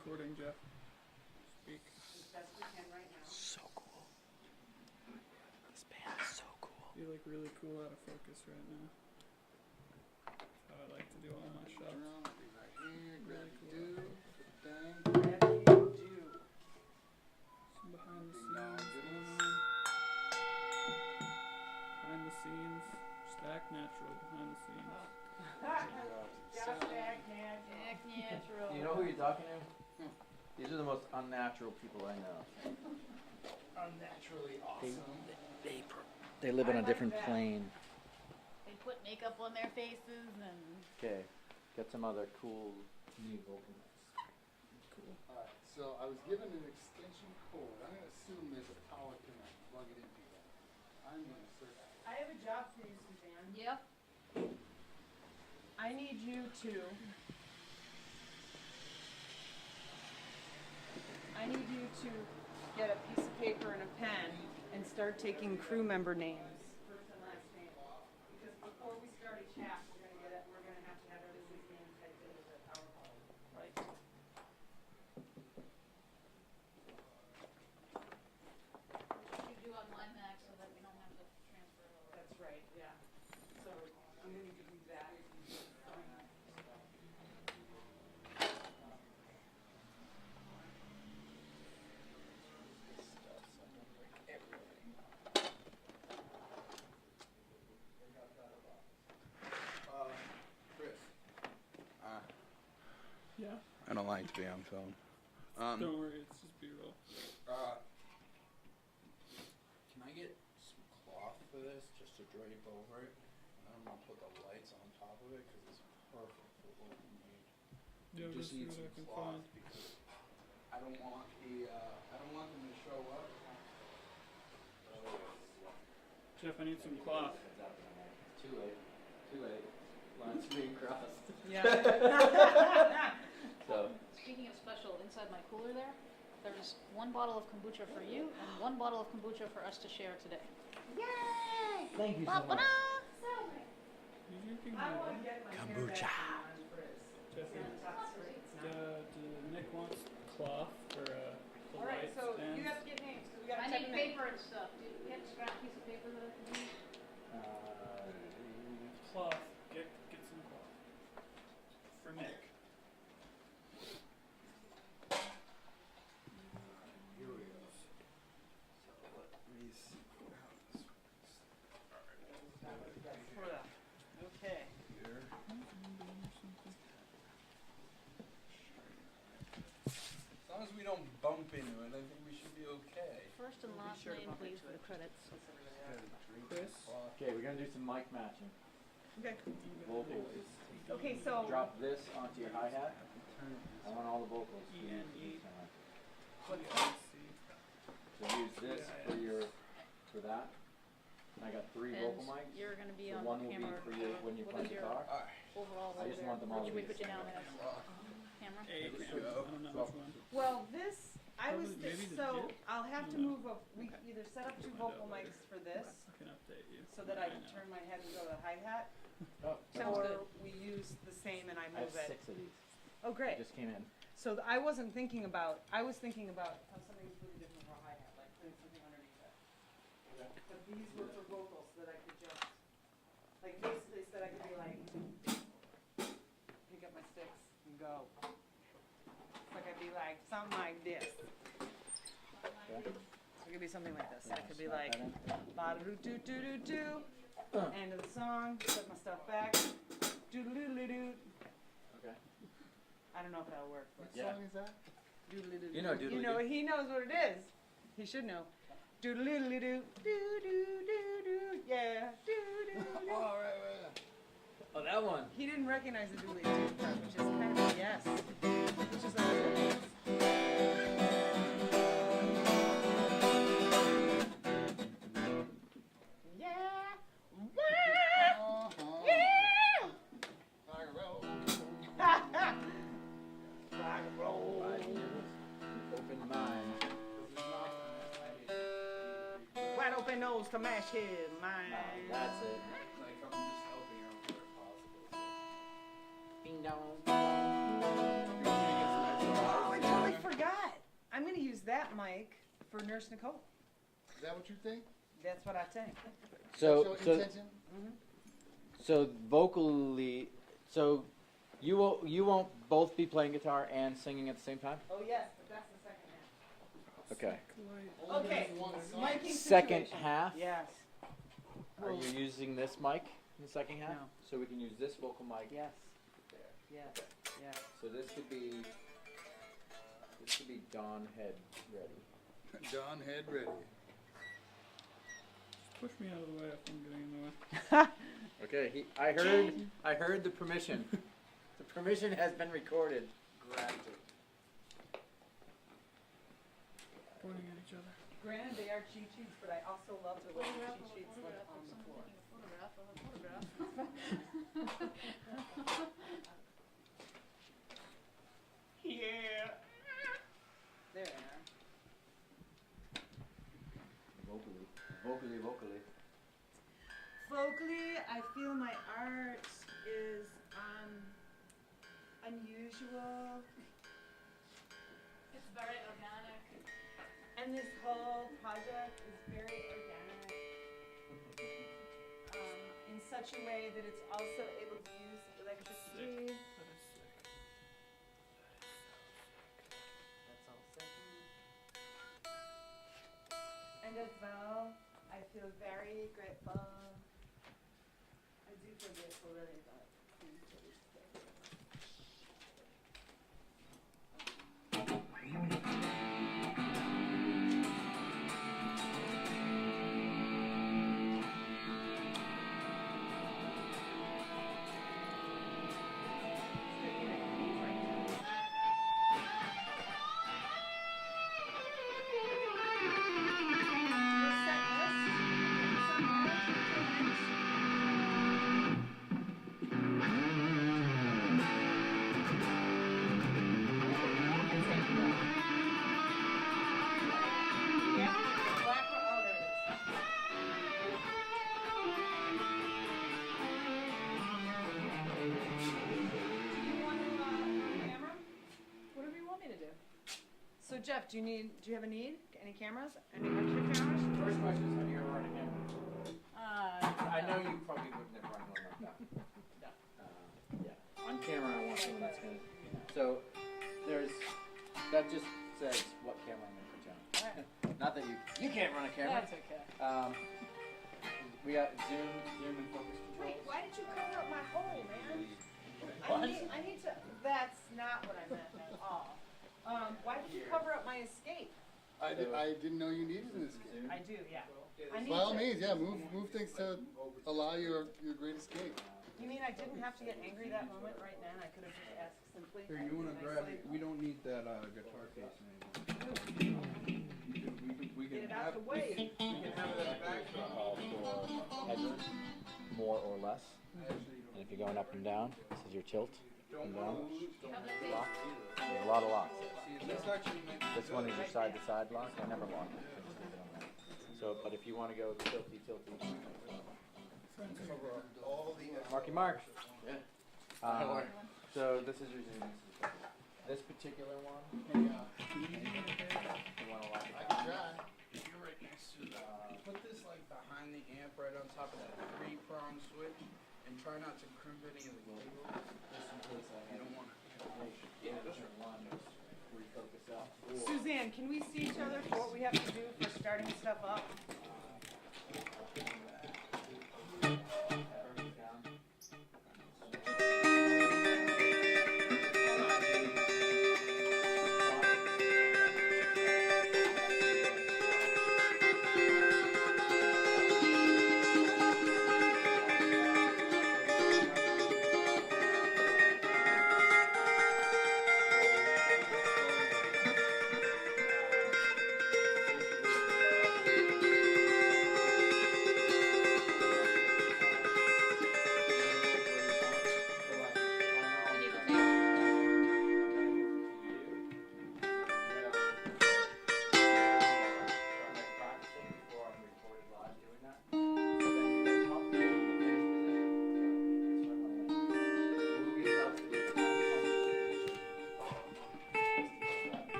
recording, Jeff. Speak. As best we can right now. So cool. This band is so cool. You're like really cool out of focus right now. That's how I like to do all my shots. Be right here, grab Really the cool. do, put the thing. Whatever you do. Some behind the Ding dong, scenes goodness. going on. Behind the scenes. Stack natural behind the scenes. Just act natural. You know who you're talking to? These are the most unnatural people I know. Unnaturally awesome. They live on I a like different that. plane. They put makeup on their faces and Okay, get some other cool new vocals. Cool. Alright, so I was given an extension cord. I'm going to assume there's a power connect. Plug it into that. I'm going to search. I have a job for you, Suzanne. yep. I need you to. I need you to get a piece of paper and a pen and start taking crew member names, first and last name. Because before we start a chat, we're gonna have to have everybody's name typed into the PowerPoint. Right. You do on my Mac so that we don't have to transfer it over. That's right, yeah. So I'm gonna give you that. Chris. Yeah. I don't like to be on film. Don't worry, it's just B-roll. Can I get some cloth for this just to drape over it? And I'm gonna put the lights on top of it because it's perfect for what we need. Yeah, We just let's see need what I some can cloth find. because I don't want them to show up. Jeff, I need some cloth. Too late. Too late. Lines being crossed. Yeah. So, Speaking of special, inside my cooler there is one bottle of kombucha for you and one bottle of kombucha for us to share today. Yay! thank you so much. Ba-ba-da! You drinking I my want to one? get my hair Kombucha. back on Chris. Jeff, It's not straight, it's not. Nick wants cloth for the All right, light so stands. you have to get names because we got I to type need them in. paper and stuff. Do you have a scrap piece of paper that I can use? Cloth. Get some cloth. For Nick. Here we go. So let me see how this works. For that. Okay. Here. As long as we don't bump into it, I think we should be okay. First and We'll be last sure to name, bump please, into for it. the credits. Chris? Okay, we're gonna do some mic matching. Okay. Vocals. Okay, so Drop this onto your hi-hat. I want all the vocals. E-N-E. what's So use this for that. And I got 3 And vocal mics. you're going to be So on one the will be camera. for you when you What play is your guitar. Alright. overall I over just there? want them all Should to we be put you the down same. as camera? A There we camera. go. I don't know which one. Well, this I was Probably maybe the so dip? I'll have to No. move up. We either set up 2 Find out vocal later. mics for this I can update you. so that I can know. turn my head and go to the hi hat, Oh, Sounds or good. we use the same and I I have move it. 6 of these. Oh, great. Just came in. So I wasn't thinking about. I was thinking about how something's really different for a hi hat, like putting something underneath it. But these were for vocals so that I could just, like basically, so that I could be like, pick up my sticks and go. Like I'd be like something like this. Okay. So it could be something like this. Yeah, I could be snap like, that in. ba do do do do do. End of the song. Put my stuff back. Do do do do. Okay. I don't know if that'll work. But Yeah. Song is that? doodly-doo. You know You know, doodly-doo. he knows what it is. He should know. Doodly-doo, doo-doo-doo-doo, yeah, doo-doo-doo. Oh, right. Oh, that one. He didn't recognize the doodly-doo part, which is kind of a yes. Which is like, yeah, wow, yeah. Rock and roll. Rock and roll. Open mind. Wide open nose to mash his mind. That's it. Like I'm just helping her where possible. Ding dong. Oh, it's that mic for Nurse Nicole. Is that what you think? That's what I think. So, That's so, your intention? so vocally, so you won't both be playing guitar and singing at the same time? Oh, yes, but that's the second Okay. half. Okay, miking Second situation. half, Yes, are you using this mic in the second half? No. So we can use this vocal mic yes, there. yes, yes. So this could be Don Head ready. John Head ready. Push me out of the way if I'm getting in the way. Okay, I heard the permission. The permission has been recorded. Granted. Pointing at each other. Granted, they are cheat sheets, but I also love the way the cheat sheets look Photograph on of the someone floor. taking a photograph of a photograph. Yeah. There they are. Vocally. Vocally, I feel my art is unusual, It's very organic. and this whole project is very organic. In such a way that it's also able to use electricity. That is sick. That's all sick. And as well, I feel very grateful. I do feel grateful really about things that we say. Whatever you want me to do. So Jeff, do you have a need? Any cameras? Any extra cameras? First question is, have you ever run a camera? I know no. you probably wouldn't have run one like that. Yeah. On camera, I want someone that's gonna. So, that just says what camera I'm gonna put you on. Not that you can't run a camera. That's okay. We got zoom and focus controls. Wait, why did you cover up my hole, man? What? I need to. That's not what I meant at all. Why did you cover up my escape? I didn't know you needed an escape. I do, yeah. I need By all to. means, yeah, move things to allow your great escape. You mean I didn't have to get angry that moment right then? I could have just asked simply. Here, you wanna grab it? We don't need that guitar case anymore. We Get can it out have the way. we can have it as a backdrop. Call for headroom, more or less. Actually, And if you're going up and down, this is your tilt. don't And down. wanna lose, don't Have wanna that Lock. either. There's a lot of locks. See, this actually makes it This one good. is your side-to-side lock. I never lock it. So, but if you want to go tilty. Cover up all the Marky Mark. So this is your zoom. This particular one, you want to lock it I down. can try. You're right next to the. Put this like behind the amp, right on top of that 3-prong switch, and try not to crimp any of the cables. Just in case I don't want to. Refocus up. Suzanne, can we see each other for what we have to do for starting stuff up?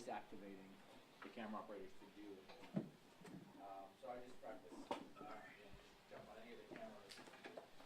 voice activating the camera operators to do. So I just practice, just jump on any of the cameras,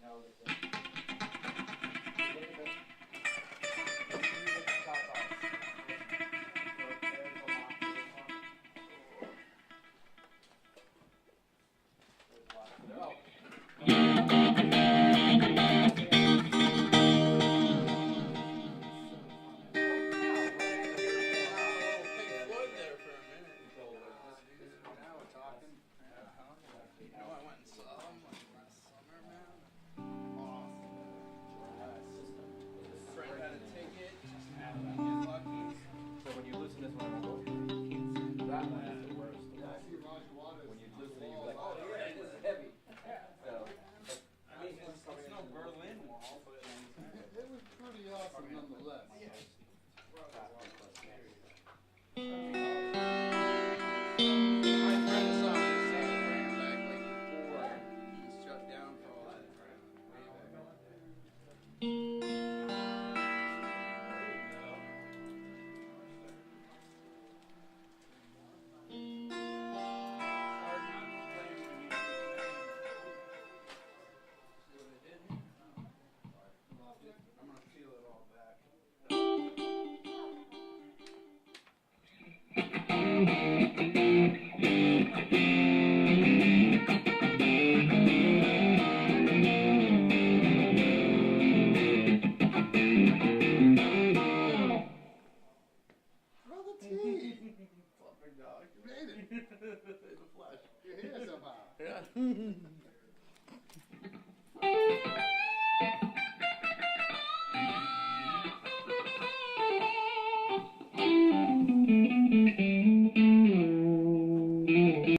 know that